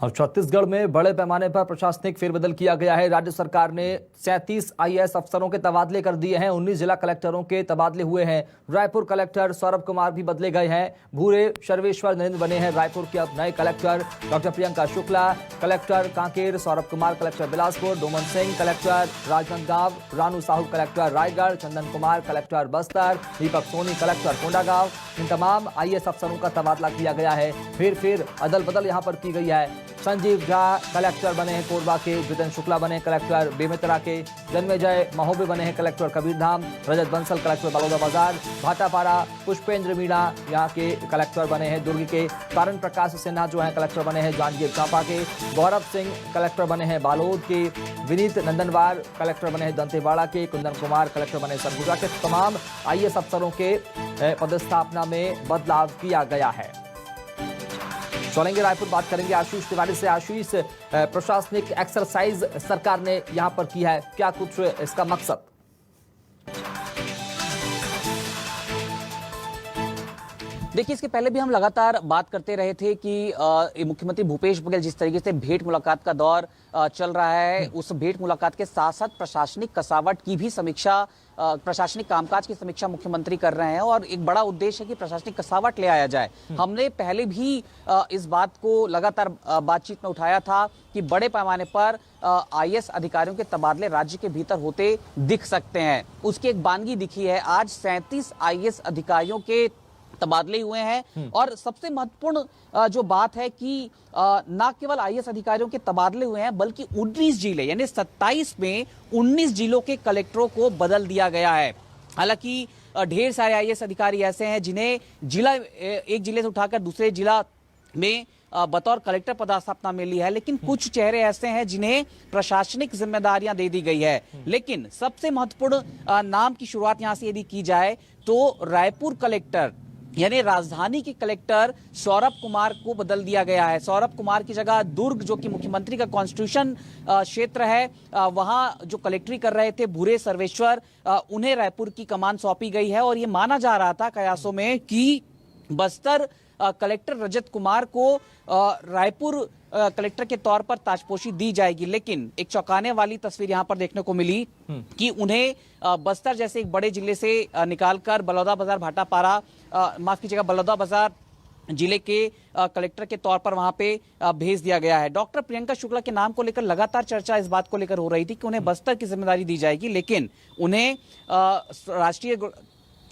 और छत्तीसगढ़ में बड़े पैमाने पर प्रशासनिक फेरबदल किया गया है। राज्य सरकार ने 37 आईएएस अफसरों के तबादले कर दिए हैं। 19 जिला कलेक्टरों के तबादले हुए हैं। रायपुर कलेक्टर सौरभ कुमार भी बदले गए हैं। भूरे सर्वेश्वर नरेंद्र बने हैं रायपुर के अब नए collector. Doctor Priyanka Shukla collector Kanker, Saurabh Kumar collector Bilaspur, Doman Singh collector Rajnandgaon, Ranu Sahu collector Raigarh, Chandan Kumar collector Bastar, Deepak Soni collector Kondagaon. इन तमाम आईएएस अफसरों का तबादला किया गया है। फिर अदल बदल यहां पर की गई है। संजीव झा कलेक्टर बने हैं कोरबा के, जितेंद्र शुक्ला बने कलेक्टर बेमेतरा के, जन्मेजय महोबे बने हैं कलेक्टर कबीरधाम, रजत बंसल कलेक्टर बलौदाबाजार, भाटापारा पुष्पेंद्र मीणा यहाँ के कलेक्टर बने हैं दुर्ग के, तारण प्रकाश सिन्हा जो है कलेक्टर बने हैं जांजगीर चांपा के, गौरव सिंह कलेक्टर बने हैं बालोद के, विनीत नंदनवार कलेक्टर बने हैं दंतेवाड़ा के, कुंदन कुमार कलेक्टर बने सरगुजा के। तमाम आईएएस अफसरों के पदस्थापना में बदलाव किया गया है। चलेंगे रायपुर, बात करेंगे आशीष तिवारी से। आशीष, प्रशासनिक एक्सरसाइज सरकार ने यहां पर की है, क्या कुछ इसका मकसद? देखिए, इसके पहले भी हम लगातार बात करते रहे थे कि मुख्यमंत्री भूपेश बघेल जिस तरीके से भेंट मुलाकात का दौर चल रहा है, उस भेंट मुलाकात के साथ साथ प्रशासनिक कसावट की भी समीक्षा, प्रशासनिक कामकाज की समीक्षा मुख्यमंत्री कर रहे हैं और एक बड़ा उद्देश्य है कि प्रशासनिक कसावट ले आया जाए। हमने पहले भी इस बात को लगातार बातचीत में उठाया था कि बड़े पैमाने पर आईएएस अधिकारियों के तबादले राज्य के भीतर होते दिख सकते हैं। उसकी एक बानगी दिखी है। आज 37 आईएएस अधिकारियों के तबादले हुए हैं और सबसे महत्वपूर्ण जो बात है कि न केवल आईएएस अधिकारियों के तबादले हुए हैं बल्कि 19 जिले यानी 27 में 19 जिलों के कलेक्टरों को बदल दिया गया है। हालांकि ढेर सारे आईएएस अधिकारी ऐसे हैं जिन्हें एक जिले से उठाकर दूसरे जिला में बतौर कलेक्टर पदस्थापना मिली है, लेकिन कुछ चेहरे ऐसे हैं जिन्हें प्रशासनिक जिम्मेदारियां दे दी गई है। लेकिन सबसे महत्वपूर्ण नाम की शुरुआत यहां से यदि की जाए तो रायपुर कलेक्टर यानी राजधानी के कलेक्टर सौरभ कुमार को बदल दिया गया है। सौरभ कुमार की जगह दुर्ग, जो कि मुख्यमंत्री का कॉन्स्टिट्यूशन क्षेत्र है, वहां जो कलेक्ट्री कर रहे थे भूरे सर्वेश्वर, उन्हें रायपुर की कमान सौंपी गई है। और ये माना जा रहा था कयासों में कि बस्तर कलेक्टर रजत कुमार को रायपुर कलेक्टर के तौर पर ताजपोशी दी जाएगी, लेकिन एक चौंकाने वाली तस्वीर यहां पर देखने को मिली कि उन्हें बस्तर जैसे एक बड़े जिले से निकालकर बलौदाबाजार भाटापारा, माफ कीजिएगा, बलौदाबाजार जिले के कलेक्टर के तौर पर वहां पे भेज दिया गया है। डॉक्टर प्रियंका शुक्ला के नाम को लेकर लगातार चर्चा इस बात को लेकर हो रही थी कि उन्हें बस्तर की जिम्मेदारी दी जाएगी, लेकिन उन्हें राष्ट्रीय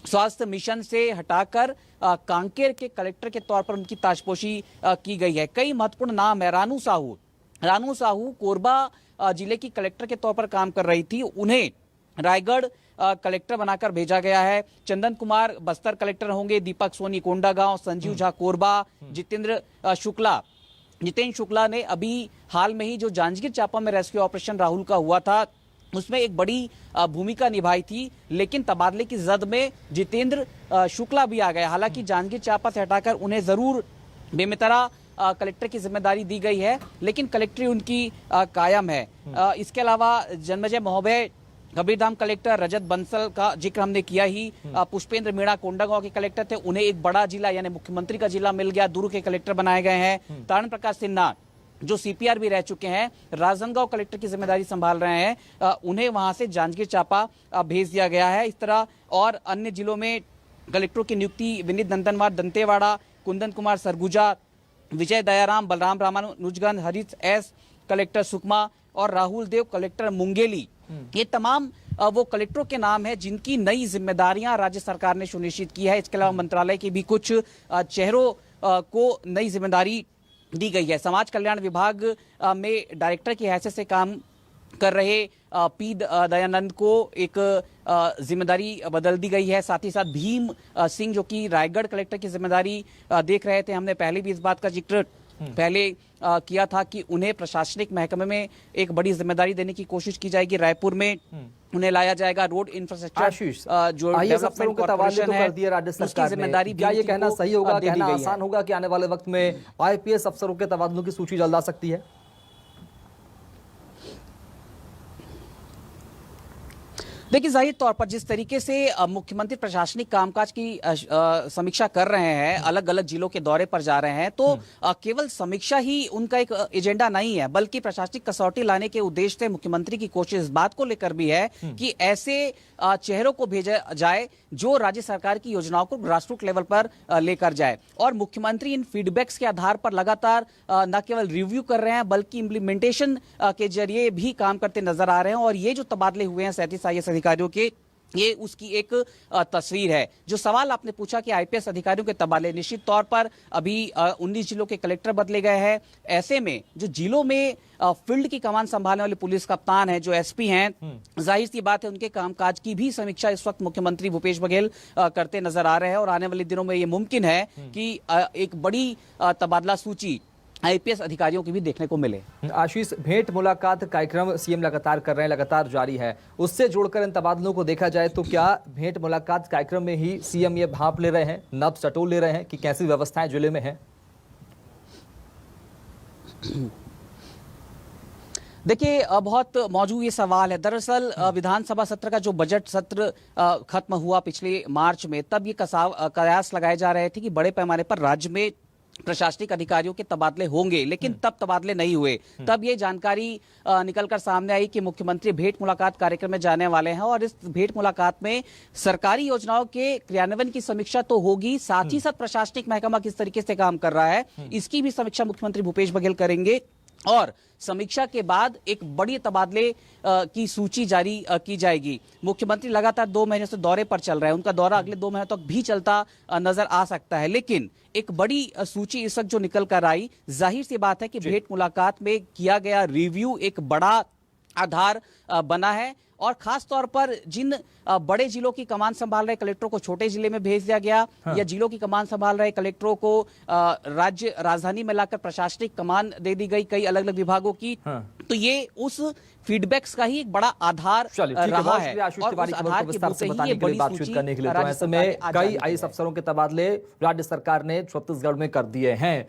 स्वास्थ्य मिशन से हटाकर कांकेर के कलेक्टर के तौर पर उनकी ताजपोशी की गई है। कई महत्वपूर्ण नाम है। रानू साहू कोरबा जिले की कलेक्टर के तौर पर काम कर रही थी, उन्हें रायगढ़ कलेक्टर बनाकर भेजा गया है। चंदन कुमार बस्तर कलेक्टर होंगे, दीपक सोनी कोंडागांव, संजीव झा कोरबा, जितेंद्र शुक्ला ने अभी हाल में ही जो जांजगीर चांपा में रेस्क्यू ऑपरेशन राहुल का हुआ था उसमें एक बड़ी भूमिका निभाई थी, लेकिन तबादले की जद में जितेंद्र शुक्ला भी आ गए। हालांकि जांजगीर चांपा से हटाकर उन्हें जरूर बेमेतरा कलेक्टर की जिम्मेदारी दी गई है, लेकिन कलेक्ट्री उनकी कायम है। इसके अलावा जन्मेजय महोबे कबीरधाम कलेक्टर, रजत बंसल का जिक्र हमने किया ही, पुष्पेंद्र मीणा कोंडागांव के कलेक्टर थे, उन्हें एक बड़ा जिला यानी मुख्यमंत्री का जिला मिल गया, दुर्ग के कलेक्टर बनाए गए हैं। तारण प्रकाश सिन्हा जो सीपीआर भी रह चुके हैं, राजनांदगांव कलेक्टर की जिम्मेदारी संभाल रहे हैं, उन्हें वहां से जांजगीर चांपा भेज दिया गया है। इस तरह और अन्य जिलों में कलेक्टरों की नियुक्ति विनीत नंदनवार दंतेवाड़ा, कुंदन कुमार सरगुजा, विजय दयाराम बलराम रामानुजगंज, हरीश एस कलेक्टर सुकमा और राहुल देव कलेक्टर मुंगेली, ये तमाम वो कलेक्टरों के नाम है जिनकी नई जिम्मेदारियां राज्य सरकार ने सुनिश्चित की है। इसके अलावा मंत्रालय के भी कुछ चेहरों को नई जिम्मेदारी दी गई है। समाज कल्याण विभाग में डायरेक्टर की हैसियत से काम कर रहे पी दयानंद को एक जिम्मेदारी बदल दी गई है। साथ ही साथ भीम सिंह जो कि रायगढ़ कलेक्टर की जिम्मेदारी देख रहे थे, हमने पहले भी इस बात का जिक्र पहले किया था कि उन्हें प्रशासनिक महकमे में एक बड़ी जिम्मेदारी देने की कोशिश की जाएगी। रायपुर में उन्हें लाया जाएगा। रोड इंफ्रास्ट्रक्चर जो डेवलपमेंट कॉर्पोरेशन है, उसकी जिम्मेदारी क्या ये कहना सही होगा, कहना आसान होगा कि आने वाले वक्त में आईपीएस अफसरों के तबादलों की सूची जल्द आ सकती है? देखिए, जाहिर तौर पर जिस तरीके से मुख्यमंत्री प्रशासनिक कामकाज की समीक्षा कर रहे हैं, अलग अलग जिलों के दौरे पर जा रहे हैं, तो केवल समीक्षा ही उनका एक एजेंडा नहीं है, बल्कि प्रशासनिक कसौटी लाने के उद्देश्य से मुख्यमंत्री की कोशिश इस बात को लेकर भी है कि ऐसे चेहरों को भेजा जाए जो राज्य सरकार की योजनाओं को ग्रासरूट लेवल पर लेकर जाए। और मुख्यमंत्री इन फीडबैक्स के आधार पर लगातार न केवल रिव्यू कर रहे हैं, बल्कि इंप्लीमेंटेशन के जरिए भी काम करते नजर आ रहे हैं। और ये जो तबादले हुए हैं 37 आईएएस अधिकारियों के, ये उसकी एक तस्वीर है। जो सवाल आपने पूछा कि आईपीएस अधिकारियों के तबादले, निश्चित तौर पर अभी 19 जिलों के कलेक्टर बदले गए हैं। ऐसे में जो जिलों में फील्ड की कमान संभालने वाले पुलिस कप्तान हैं, जो एसपी हैं, जाहिर सी बात है उनके कामकाज की भी समीक्षा इस वक्त मुख्यमंत्री भूपेश बघेल करते नजर आ रहे हैं। और आने वाले दिनों में ये मुमकिन है कि एक बड़ी तबादला सूची आईपीएस अधिकारियों की भी देखने को मिले। आशीष, भेंट मुलाकात कार्यक्रम सीएम लगातार कर रहे हैं, लगातार जारी है, उससे जोड़कर इन तबादलों को देखा जाए तो क्या भेंट मुलाकात कार्यक्रम में ही सीएम ये भांप ले रहे हैं, नब्ज टटोल ले रहे हैं कि कैसी व्यवस्थाएं जिले में हैं? देखिए, बहुत मौजूद ये सवाल है। दरअसल विधानसभा सत्र का जो बजट सत्र खत्म हुआ पिछले मार्च में, तब ये कयास लगाए जा रहे थे कि बड़े पैमाने पर राज्य में प्रशासनिक अधिकारियों के तबादले होंगे, लेकिन तब तबादले नहीं हुए। तब ये जानकारी निकलकर सामने आई कि मुख्यमंत्री भेंट मुलाकात कार्यक्रम में जाने वाले हैं और इस भेंट मुलाकात में सरकारी योजनाओं के क्रियान्वयन की समीक्षा तो होगी, साथ ही साथ प्रशासनिक महकमा किस तरीके से काम कर रहा है इसकी भी समीक्षा मुख्यमंत्री भूपेश बघेल करेंगे। और समीक्षा के बाद एक बड़ी तबादले की सूची जारी की जाएगी। मुख्यमंत्री लगातार 2 महीने से दौरे पर चल रहे हैं, उनका दौरा अगले 2 महीने तक भी चलता नजर आ सकता है। लेकिन एक बड़ी सूची इस वक्त जो निकल कर आई, जाहिर सी बात है कि भेंट मुलाकात में किया गया रिव्यू एक बड़ा आधार बना है। और खास तौर पर जिन बड़े जिलों की कमान संभाल रहे कलेक्टरों को छोटे जिले में भेज दिया गया, या जिलों की कमान संभाल रहे कलेक्टरों को राज्य राजधानी में लाकर प्रशासनिक कमान दे दी गई कई अलग अलग विभागों की, तो ये उस फीडबैक्स का ही एक बड़ा आधार रहा है। और उस आधार के विस्तार से बताने के लिए, बातचीत करने के लिए, तो ऐसे में कई आईएएस अफसरों के तबादले राज्य सरकार ने छत्तीसगढ़ में कर दिए हैं।